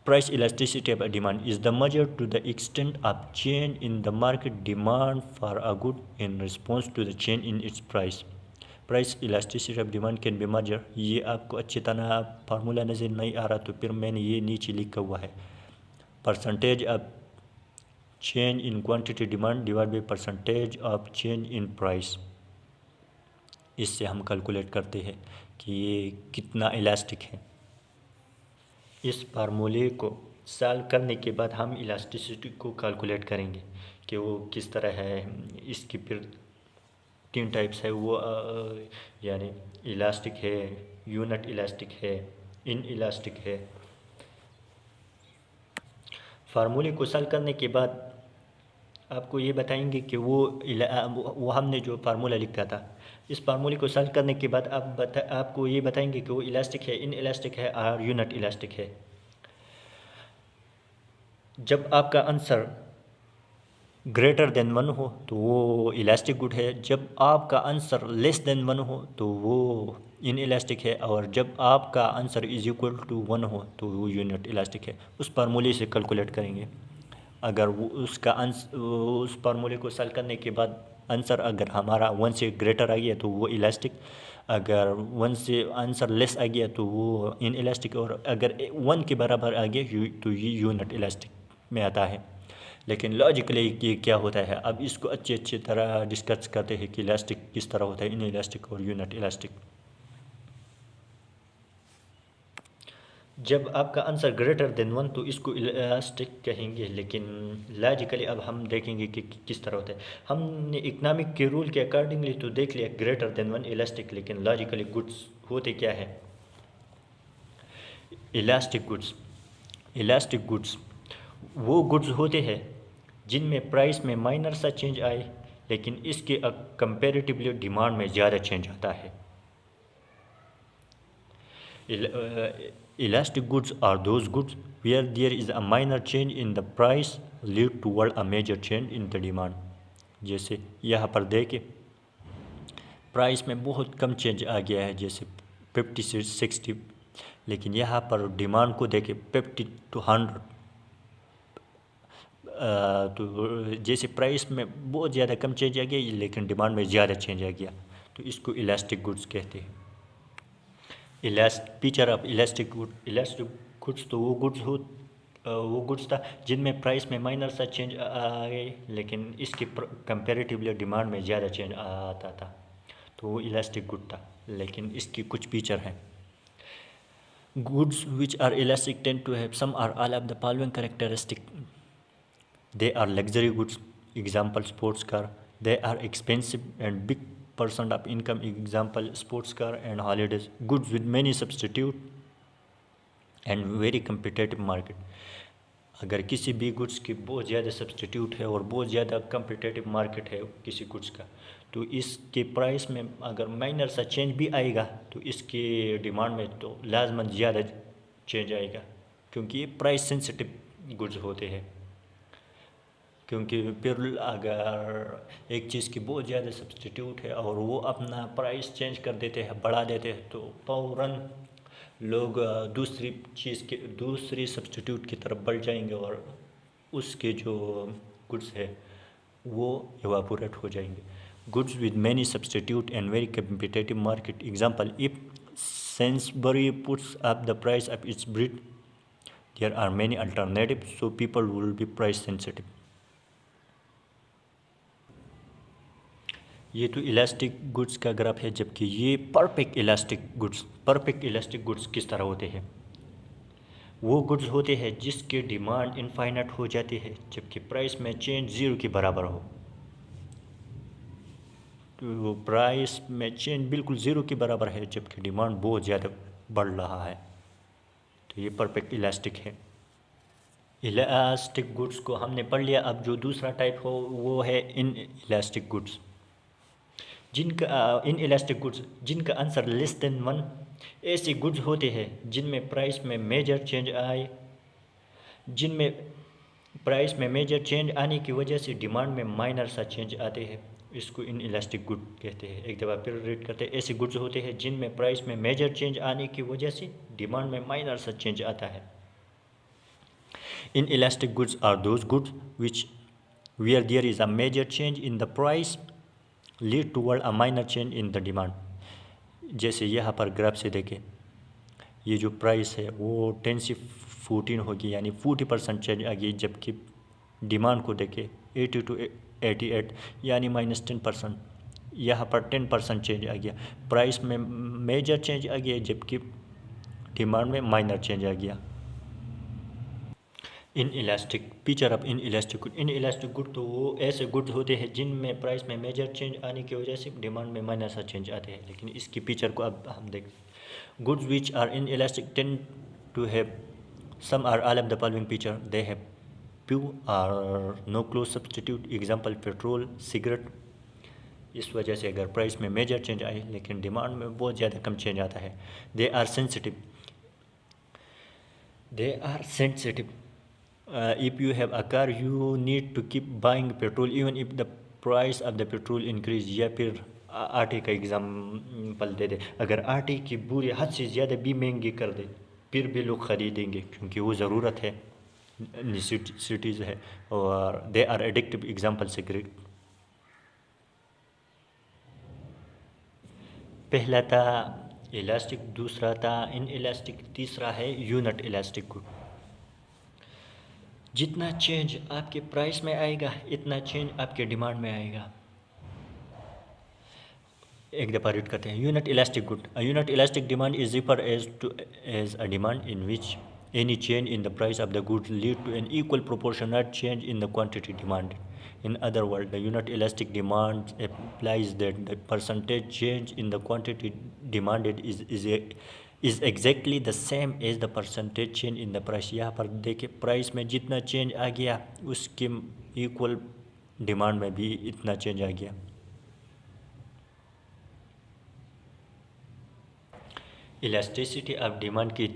Price elasticity of a demand is the measure to the extent of change in the market demand for a good in response to the change in its price. Price elasticity of demand can be measured. ये आपको अच्छी तरह formula नज़र नहीं आ रहा तो फिर मैंने ये नीचे लिखा हुआ है, percentage of change in quantity demand divide by percentage of change in price. इससे हम कैलकुलेट करते हैं कि ये कितना इलास्टिक है। इस फार्मूले को सॉल्व करने के बाद हम इलास्टिसिटी को कैलकुलेट करेंगे कि वो किस तरह है। इसकी फिर तीन टाइप्स है वो, यानी इलास्टिक है, यूनिट इलास्टिक है, इन इलास्टिक है। फार्मूले को सॉल्व करने के बाद आपको ये बताएंगे कि वो हमने जो फार्मूला लिखा था, इस फार्मूले को सॉल्व करने के बाद आपको ये बताएंगे कि वो इलास्टिक है, इन इलास्टिक है और यूनिट इलास्टिक है। जब आपका आंसर ग्रेटर देन 1 हो तो वो इलास्टिक गुड है, जब आपका आंसर लेस देन 1 हो तो वो इन इलास्टिक है, और जब आपका आंसर इज इक्वल टू 1 हो तो वो यूनिट इलास्टिक है। उस फार्मूले से कैलकुलेट करेंगे। अगर वो उस फार्मूले को सॉल्व करने के बाद आंसर अगर हमारा 1 से ग्रेटर आ गया तो वो इलास्टिक, अगर 1 से आंसर लेस आ गया तो वो इन इलास्टिक, और अगर 1 के बराबर आ गया तो ये यूनिट इलास्टिक में आता है। लेकिन लॉजिकली ये क्या होता है, अब इसको अच्छी तरह डिस्कस करते हैं कि इलास्टिक किस तरह होता है, इन इलास्टिक और यूनिट इलास्टिक। जब आपका आंसर ग्रेटर देन 1 तो इसको इलास्टिक कहेंगे, लेकिन लॉजिकली अब हम देखेंगे कि किस तरह होता है। हमने इकनॉमिक के रूल के अकॉर्डिंगली तो देख लिया ग्रेटर देन 1 इलास्टिक, लेकिन लॉजिकली गुड्स होते क्या है? Elastic goods. इलास्टिक गुड्स वो गुड्स होते हैं जिनमें प्राइस में माइनर सा चेंज आए, लेकिन इसके कंपेरेटिवली डिमांड में ज़्यादा चेंज आता है। Elastic goods are those goods where there is a minor change in the price lead toward a major change in the demand। जैसे यहाँ पर देखें प्राइस में बहुत कम चेंज आ गया है, जैसे 50 से 60, लेकिन यहाँ पर डिमांड को देखें 50 to 100। तो जैसे प्राइस में बहुत ज़्यादा कम चेंज आ गया लेकिन डिमांड में ज़्यादा चेंज आ गया, तो इसको इलास्टिक गुड्स कहते हैं। फीचर ऑफ इलास्टिक गुड्स तो वो गुड्स था जिनमें प्राइस में माइनर सा चेंज आए, लेकिन इसके कंपेरेटिवली डिमांड में ज़्यादा चेंज आता था, तो वो इलास्टिक गुड था। लेकिन इसकी कुछ फीचर हैं। Goods which are elastic tend to have some or all of the following characteristic. They are luxury goods, example sports car. They are expensive and big % of income, example sports car and holidays। goods with many substitute and very competitive market। अगर किसी भी goods की बहुत ज़्यादा substitute है और बहुत ज़्यादा competitive मार्केट है किसी गुड्स का, तो इसके प्राइस में अगर माइनर सा चेंज भी आएगा तो इसके डिमांड में तो लाजमन ज़्यादा चेंज आएगा, क्योंकि ये प्राइस सेंसिटिव गुड्स होते हैं। क्योंकि फिर अगर एक चीज़ की बहुत ज़्यादा सब्सटीट्यूट है और वो अपना प्राइस चेंज कर देते हैं, बढ़ा देते हैं, तो फ़ौरन लोग दूसरी सब्सटीट्यूट की तरफ बढ़ जाएंगे और उसके जो गुड्स है वो इवापोरेट हो जाएंगे। Goods with many substitute and very competitive market, example if Sainsbury puts up the price of its bread there are many alternative, so people will be price sensitive. ये तो इलास्टिक गुड्स का graph है, जबकि ये perfect elastic goods किस तरह होते हैं? वो गुड्स होते हैं जिसके डिमांड इनफाइनाइट हो जाती है जबकि प्राइस में चेंज 0 के बराबर हो। तो प्राइस में चेंज बिल्कुल 0 के बराबर है जबकि डिमांड बहुत ज़्यादा बढ़ रहा है, तो ये परफेक्ट इलास्टिक है। इलास्टिक गुड्स को हमने पढ़ लिया। अब जो दूसरा टाइप हो वो है inelastic goods. In elastic goods जिनका आंसर लेस देन 1 ऐसे गुड्स होते हैं जिनमें प्राइस में मेजर चेंज आए, जिनमें प्राइस में मेजर चेंज आने की वजह से डिमांड में माइनर सा चेंज आते हैं, इसको इन इलास्टिक गुड कहते हैं। एक दफ़ा फिर रीड करते हैं। ऐसे गुड्स होते हैं जिनमें प्राइस में मेजर चेंज आने की वजह से डिमांड में माइनर सा चेंज आता है। Inelastic goods are those goods which where there is a major change in the price lead toward a minor change in the demand. जैसे यहाँ पर ग्राफ से देखें, ये जो प्राइस है वो 10 से 14 होगी, यानी 40% चेंज आ गई, जबकि डिमांड को देखें 80 to 88 यानी -10%। यहाँ पर 10% चेंज आ गया, प्राइस में मेजर चेंज आ गया जबकि डिमांड में माइनर चेंज आ गया। In elastic feature of in elastic good तो वो ऐसे गुड्स होते हैं जिनमें प्राइस में मेजर चेंज आने की वजह से डिमांड में माइनर सा चेंज आते हैं। लेकिन इसकी फीचर को अब हम देखें। Goods which are inelastic tend to have some or all of the following feature. They have few or no close substitute, example petrol, cigarette. इस वजह से अगर प्राइस में मेजर चेंज आए लेकिन डिमांड में बहुत ज़्यादा कम चेंज आता है। They are sensitive if you have a car you need to keep buying petrol even if the price of the petrol increase। या फिर आटे का एग्जाम्पल दे दे, अगर आटे की बोरी हद से ज़्यादा भी महंगी कर दे फिर भी लोग ख़रीदेंगे क्योंकि वो ज़रूरत है, नेसेसिटीज़ है। और they are addictive, example cigarette. पहला था इलास्टिक, दूसरा था इन इलास्टिक, तीसरा है यूनिट इलास्टिक गुड। जितना चेंज आपके प्राइस में आएगा इतना चेंज आपके डिमांड में आएगा। एक दफ़ा रीड करते हैं। Unit elastic good, unit elastic demand is refer as to as a demand in which any change in the price of the good lead to an equal proportionate change in the quantity demanded. In other words, the unit elastic demand implies that the percentage change in the quantity demanded is exactly the same as the percentage change in the price. यहाँ पर देखिए price में जितना change आ गया उसके equal demand में भी इतना चेंज आ गया। इलास्टिसिटी ऑफ डिमांड की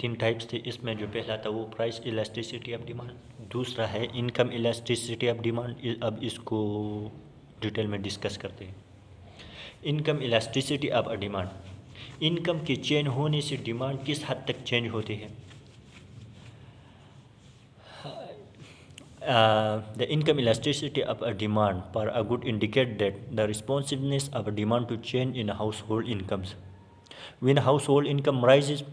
तीन टाइप्स थे। इसमें जो पहला था वो प्राइस इलास्टिसिटी ऑफ डिमांड, दूसरा है इनकम इलास्टिसिटी ऑफ डिमांड। अब इसको डिटेल में डिस्कस करते हैं। Income elasticity of a demand, income के चेंज होने से डिमांड किस हद तक चेंज होती है। The income elasticity of a demand for a good indicate that the responsiveness of a demand to change in household incomes. When household income rises,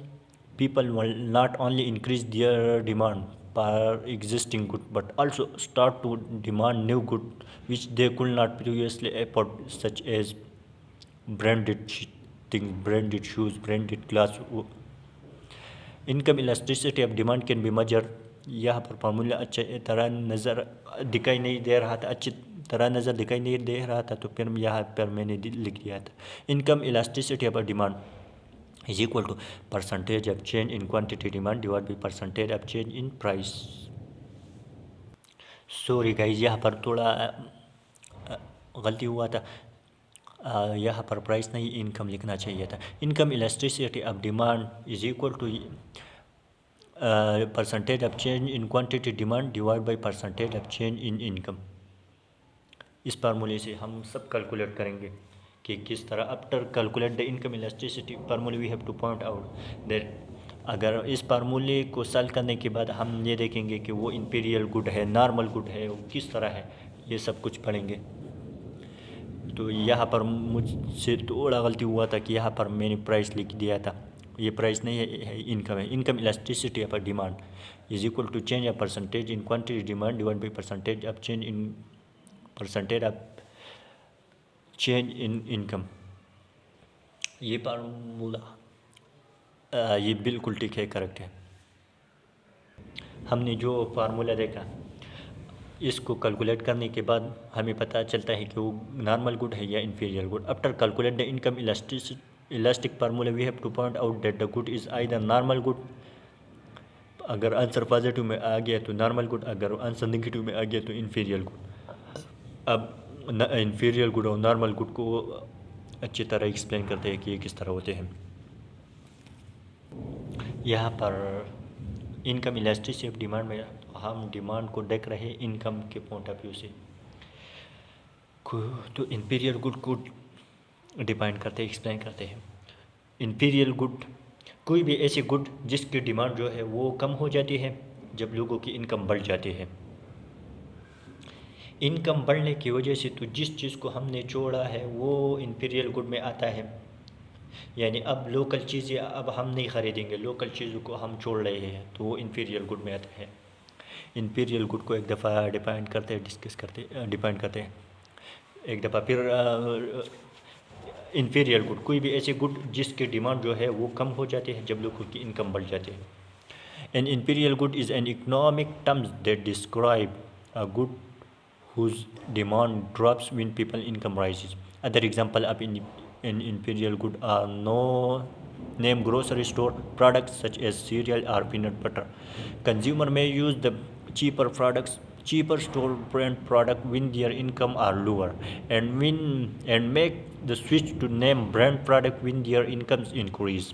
people will not only increase their demand for existing good but also start to demand new good which they could not previously afford, such as branded things, branded shoes, branded clothes. Income elasticity of demand can be measure. यहाँ पर formula अच्छी तरह नज़र दिखाई नहीं दे रहा था, अच्छी तरह नज़र दिखाई नहीं दे रहा था, तो फिर यहाँ पर मैंने लिख दिया था income elasticity of demand is equal to percentage of change in quantity demand divided by percentage of change in price. Sorry guys, यहाँ पर थोड़ा गलती हुआ था, यहाँ पर प्राइस नहीं इनकम लिखना चाहिए था। Income elasticity of demand is equal to percentage of change in quantity demand divide by percentage of change in income. इस फार्मूले से हम सब कैलकुलेट करेंगे कि किस तरह। After calculate the income elasticity फार्मूले we have to point out that, अगर इस फार्मूले को सॉल्व करने के बाद हम ये देखेंगे कि वो इंपीरियल गुड है, नॉर्मल गुड है, वो किस तरह है, ये सब कुछ पढ़ेंगे। तो यहाँ पर मुझसे थोड़ा गलती हुआ था कि यहाँ पर मैंने प्राइस लिख दिया था, ये प्राइस नहीं है, इनकम है। Income elasticity of demand is equal to change of percentage in quantity demand divide by percentage of change in percentage of change in income. ये फार्मूला ये बिल्कुल ठीक है, करेक्ट है। हमने जो फार्मूला देखा इसको कैलकुलेट करने के बाद हमें पता चलता है कि वो नॉर्मल गुड है या inferior good. After calculate the income elastic formula we have to point out that the good is either normal good, अगर आंसर पॉजिटिव में आ गया तो नॉर्मल गुड, अगर आंसर नेगेटिव में आ गया तो इंफीरियर गुड। अब इंफीरियर गुड और नॉर्मल गुड को अच्छी तरह एक्सप्लेन करते हैं कि ये किस तरह होते हैं। यहाँ पर इनकम इलास्टिसिटी ऑफ डिमांड में हम डिमांड को देख रहे हैं इनकम के पॉइंट ऑफ व्यू से। तो इंपीरियल गुड को डिफाइन करते हैं, एक्सप्लेन करते हैं। इंपीरियल गुड कोई भी ऐसी गुड जिसकी डिमांड जो है वो कम हो जाती है जब लोगों की इनकम बढ़ जाती है। इनकम बढ़ने की वजह से तो जिस चीज़ को हमने छोड़ा है वो इंपीरियल गुड में आता है, यानी अब लोकल चीज़ें अब हम नहीं ख़रीदेंगे, लोकल चीज़ों को हम छोड़ रहे हैं, तो वो इंपीरियल गुड में आता है। इंपीरियल गुड को एक दफ़ा डिफाइन करते हैं, डिस्कस करते डिफाइन करते हैं एक दफ़ा फिर। इंफीरियर गुड कोई भी ऐसे गुड जिसकी डिमांड जो है वो कम हो जाती है जब लोगों की इनकम बढ़ जाती है। An imperial good is an economic terms that describe a good whose demand drops when people income rises. Other example of an imperial good are no name grocery store products such as cereal or peanut butter. Consumer may use the cheaper products, cheaper store brand product when their income are lower, and make the switch to name brand product when their incomes increase.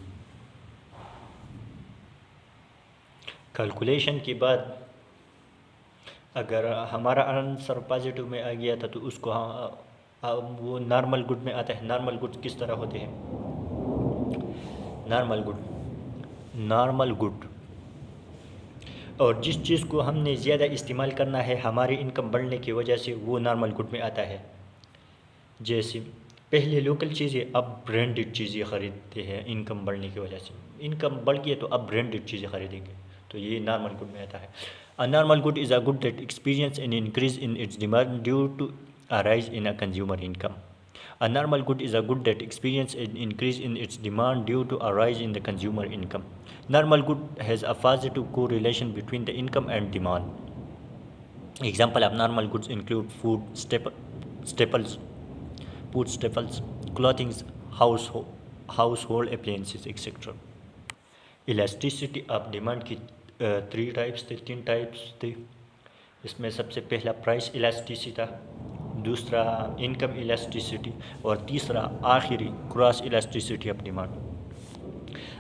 Calculation के बाद अगर हमारा answer positive में आ गया था तो उसको वो नॉर्मल गुड में आता है। नॉर्मल गुड किस तरह होते हैं? नॉर्मल गुड और जिस चीज़ को हमने ज़्यादा इस्तेमाल करना है हमारी इनकम बढ़ने की वजह से वो नॉर्मल गुड में आता है। जैसे पहले लोकल चीज़ें अब ब्रांडेड चीज़ें ख़रीदते हैं, इनकम बढ़ने की वजह से इनकम बढ़ गई तो अब ब्रांडेड चीज़ें ख़रीदेंगे, तो ये नॉर्मल गुड में आता है। A normal good is a good that experience an increase in its demand due to a rise in a consumer income. A normal good is a good that experiences an increase in its demand due to a rise in the consumer income. Normal good has a positive correlation between the income and demand. Example of normal goods include staples, food staples, clothing, household, household appliances, etc. Elasticity of demand की three types थे, तीन types थे। इसमें सबसे पहला price elasticity था, दूसरा income elasticity और तीसरा आखिरी क्रॉस इलास्टिसिटी ऑफ डिमांड।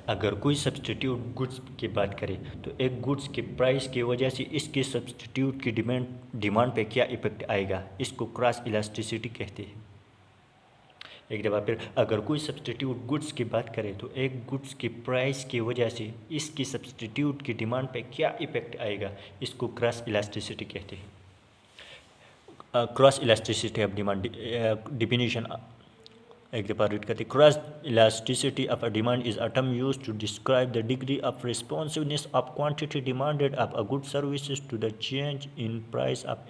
अगर कोई सब्सटीट्यूट गुड्स की बात करें तो एक गुड्स के प्राइस की वजह से इसके सब्सटीट्यूट की डिमांड पे क्या इफेक्ट आएगा, इसको क्रॉस इलास्टिसिटी कहते हैं। एक दफ़ा फिर, अगर कोई सब्सटीट्यूट गुड्स की बात करें तो एक गुड्स की प्राइस की वजह से इसकी सब्सटीट्यूट की डिमांड पे क्या इफेक्ट आएगा, इसको क्रॉस इलास्टिसिटी कहते हैं। Cross elasticity of demand definition एक दफ़ा रीड करते। Cross elasticity of a demand is a term used to describe the degree of responsiveness of quantity demanded of a good services to the change in price of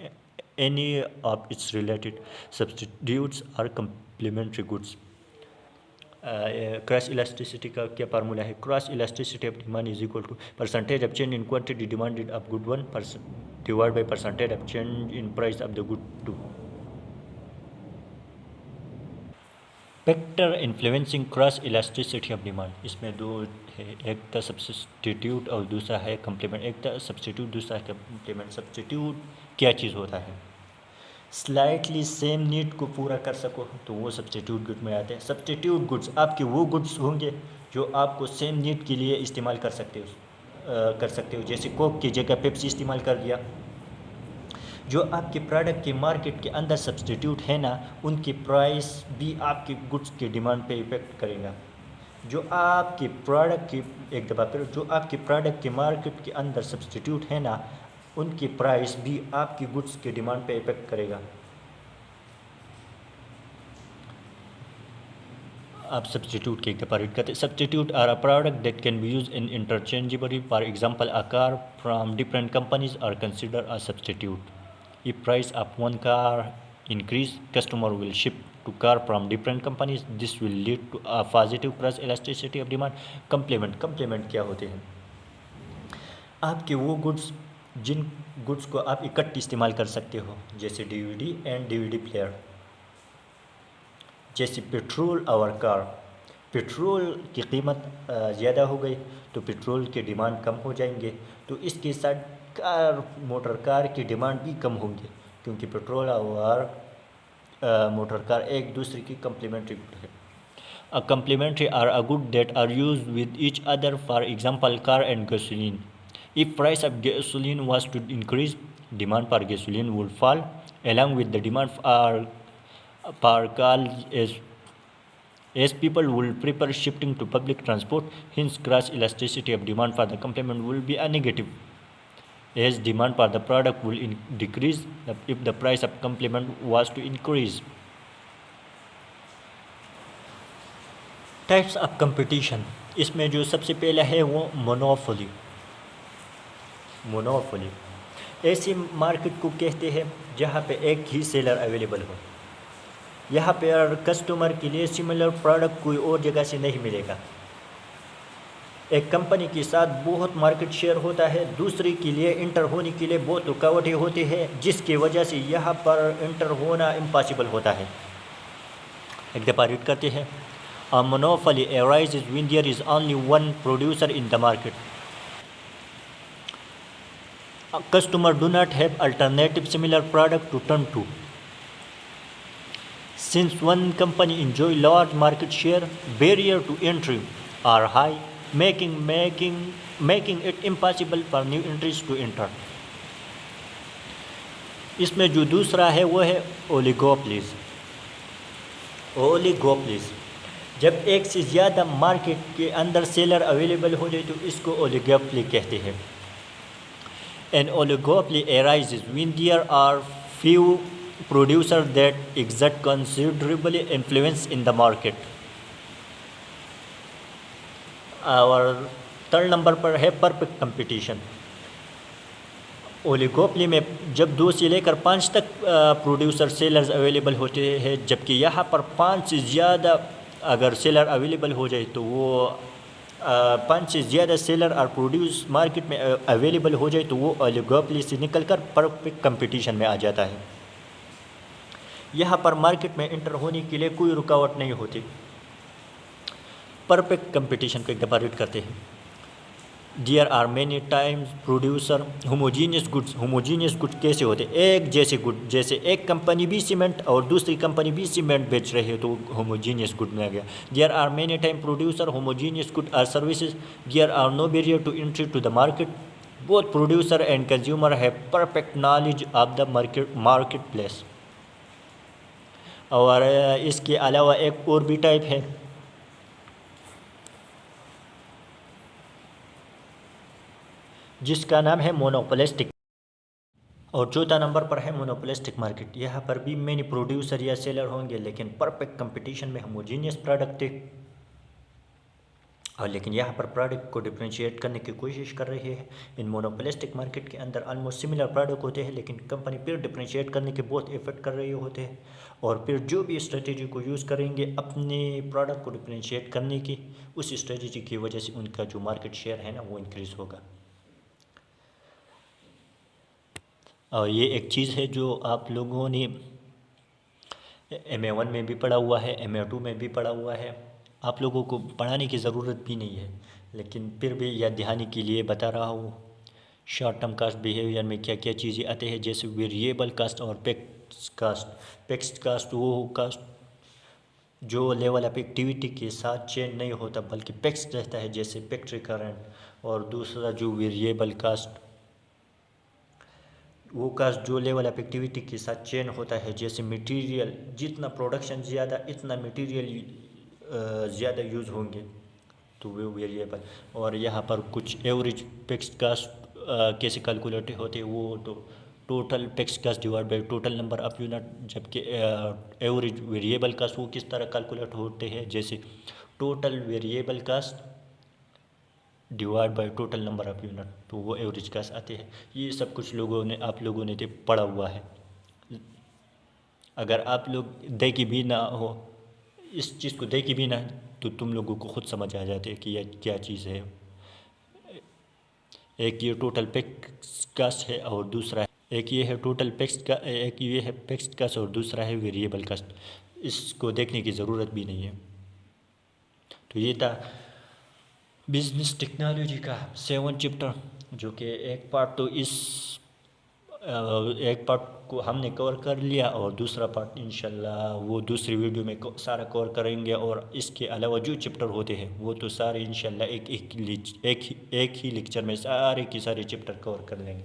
any of its related substitutes और complementary goods. Cross elasticity का क्या formula है? Cross elasticity of demand is equal to percentage of change in quantity demanded of good 1% divide by percentage of change in price of the good 2। Factor influencing cross elasticity of demand, इसमें दो है, एक था substitute और दूसरा है complement. एक था सब्स्टिट्यूट, दूसरा है कम्प्लीमेंट। सब्स्टिट्यूट क्या चीज़ होता है? स्लाइटली सेम नीड को पूरा कर सको तो वो सब्स्टिट्यूट गुड में आते हैं। सब्स्टिट्यूट गुड्स आपके वो गुड्स होंगे जो आपको सेम नीड के लिए इस्तेमाल कर सकते हो, जैसे कोक की जगह पेप्सी इस्तेमाल कर दिया। जो आपके प्रोडक्ट के मार्केट के अंदर सब्स्टिट्यूट है ना, उनकी प्राइस भी आपके गुड्स के डिमांड पे इफेक्ट करेगा। जो आपके प्रोडक्ट की एक दफ़ा फिर, जो आपके प्रोडक्ट के मार्केट के अंदर सब्स्टिट्यूट है ना, उनकी प्राइस भी आपकी गुड्स के डिमांड पे इफेक्ट करेगा। आप सब्स्टिट्यूट के एक दफ़ा रीड करते। Substitute are a product that can be use in interchangeably. For example, a car from different companies are consider a substitute. If price of one car increase, customer will shift to car from different companies. This will lead to a positive cross elasticity of demand. Complement क्या होते हैं? आपके वो goods जिन goods को आप इकट्ठे इस्तेमाल कर सकते हो, जैसे डीवीडी एंड डीवीडी प्लेयर, जैसे पेट्रोल और कार। पेट्रोल की कीमत ज़्यादा हो गई तो पेट्रोल के डिमांड कम हो जाएंगे, तो इसके साथ मोटर कार की डिमांड भी कम होंगे, क्योंकि पेट्रोल और मोटर कार एक दूसरे की कम्प्लीमेंट्री गुड है। A complementary are a good that are use with each other. For example, car and gasoline. If price of gasoline was to increase, demand for gasoline would fall along with the demand for car, as people will prefer shifting to public transport. Hence, cross elasticity of demand for the complement will be a negative, as demand for the product will decrease if the price of complement was to increase. Types of competition, इसमें जो सबसे पहला है वो monopoly. Monopoly ऐसी market को कहते हैं जहाँ पे एक ही सेलर अवेलेबल हो। यहाँ पे कस्टमर के लिए सिमिलर प्रोडक्ट कोई और जगह से नहीं मिलेगा। एक कंपनी के साथ बहुत मार्केट शेयर होता है, दूसरी के लिए इंटर होने के लिए बहुत रुकावटें होती है, जिसकी वजह से यहाँ पर इंटर होना इम्पॉसिबल होता है। एक दफ़ा रीड करते हैं। A monopoly arises when there is only one producer in the market. Customers do not have alternative similar product to turn to. Since one company enjoys large market share, barrier to entry are high, making it impossible for new entries to enter. इसमें जो दूसरा है वो है ओलिगोपोलीज। ओलिगोपोलीज जब एक से ज़्यादा मार्केट के अंदर सेलर अवेलेबल हो जाए तो इसको ओलिगोपोली कहते हैं। An oligopoly arises when there are few producers that exert considerable influence in the market. और थर्ड नंबर पर है परफेक्ट कंपटीशन। ओलिगोपोली में जब 2 से लेकर 5 तक प्रोड्यूसर सेलर्स अवेलेबल होते हैं, जबकि यहाँ पर 5 से ज़्यादा अगर सेलर अवेलेबल हो जाए तो वो 5 से ज़्यादा सेलर और प्रोड्यूस मार्केट में अवेलेबल हो जाए तो वो ओलिगोपोली से निकलकर परफेक्ट कंपटीशन में आ जाता है। यहाँ पर मार्केट में एंटर होने के लिए कोई रुकावट नहीं होती, परफेक्ट कंपटीशन को कंपेयर करते हैं। There are many times producer homogeneous goods कैसे होते हैं? एक जैसे गुड, जैसे एक कंपनी भी सीमेंट और दूसरी कंपनी भी सीमेंट बेच रही है तो होमोजीनियस गुड में आ गया। There are many time producer homogeneous good or services, there are no barrier to entry to the market, both producer and consumer have perfect knowledge of the market place. और इसके अलावा एक और भी type है जिसका नाम है मोनोपोलिस्टिक, और चौथा नंबर पर है मोनोपोलिस्टिक मार्केट। यहाँ पर भी मैनी प्रोड्यूसर या सेलर होंगे लेकिन परफेक्ट कंपटीशन में होमोजीनियस प्रोडक्ट थे, और लेकिन यहाँ पर प्रोडक्ट को डिफ्रेंशिएट करने की कोशिश कर रही है। इन मोनोपोलिस्टिक मार्केट के अंदर ऑलमोस्ट सिमिलर प्रोडक्ट होते हैं लेकिन कंपनी फिर डिफ्रेंशिएट करने के बहुत एफर्ट कर रहे होते हैं, और फिर जो भी स्ट्रेटेजी को यूज़ करेंगे अपने प्रोडक्ट को डिफ्रेंशिएट करने की, उस स्ट्रेटेजी की वजह से उनका जो मार्केट शेयर है ना वो इंक्रीज़ होगा। और ये एक चीज़ है जो आप लोगों ने MA1 में भी पढ़ा हुआ है, MA2 में भी पढ़ा हुआ है, आप लोगों को पढ़ाने की ज़रूरत भी नहीं है, लेकिन फिर भी याद दिहानी के लिए बता रहा हूँ। शॉर्ट टर्म कास्ट बिहेवियर में क्या क्या चीज़ें आते हैं, जैसे वेरिएबल कास्ट और फिक्स्ड कास्ट। फिक्स्ड कास्ट वो कास्ट जो लेवल ऑफ एक्टिविटी के साथ चेंज नहीं होता बल्कि फिक्स्ड रहता है, जैसे फिक्स्ड रिकरेंट। और दूसरा जो वेरिएबल कास्ट, वो कास्ट जो लेवल ऑफ एक्टिविटी के साथ चेंज होता है, जैसे मटेरियल जितना प्रोडक्शन ज़्यादा इतना मटेरियल ज़्यादा यूज़ होंगे, तो वो वेरिएबल। और यहाँ पर कुछ एवरेज फिक्स्ड कास्ट कैसे कैलकुलेट होते हैं, वो तो total fixed caste divide by total number of unit, जबकि एवरेज वेरिएबल कास्ट वो किस तरह कैलकुलेट होते हैं, जैसे total variable caste divide by total number of unit, तो वो एवरेज कास्ट आते हैं। ये सब कुछ लोगों ने आप लोगों ने तो पढ़ा हुआ है। अगर आप लोग देखी भी ना हो, इस चीज़ को देखी भी ना, तो तुम लोगों को खुद समझ आ जाते है कि यह क्या चीज़ है। एक ये टोटल फिक्स्ड कास्ट है और दूसरा एक ये है टोटल फिक्स्ड का, एक ये है फिक्स्ड कास्ट और दूसरा है वेरिएबल कास्ट। इसको देखने की ज़रूरत भी नहीं है। तो ये था बिजनेस टेक्नोलॉजी का 7 चैप्टर, जो कि एक पार्ट को हमने कवर कर लिया, और दूसरा पार्ट इंशाल्लाह वो दूसरी वीडियो में सारा कवर करेंगे। और इसके अलावा जो चैप्टर होते हैं वो तो सारे इंशाल्लाह एक ही लेक्चर में सारे के सारे चैप्टर कवर कर लेंगे।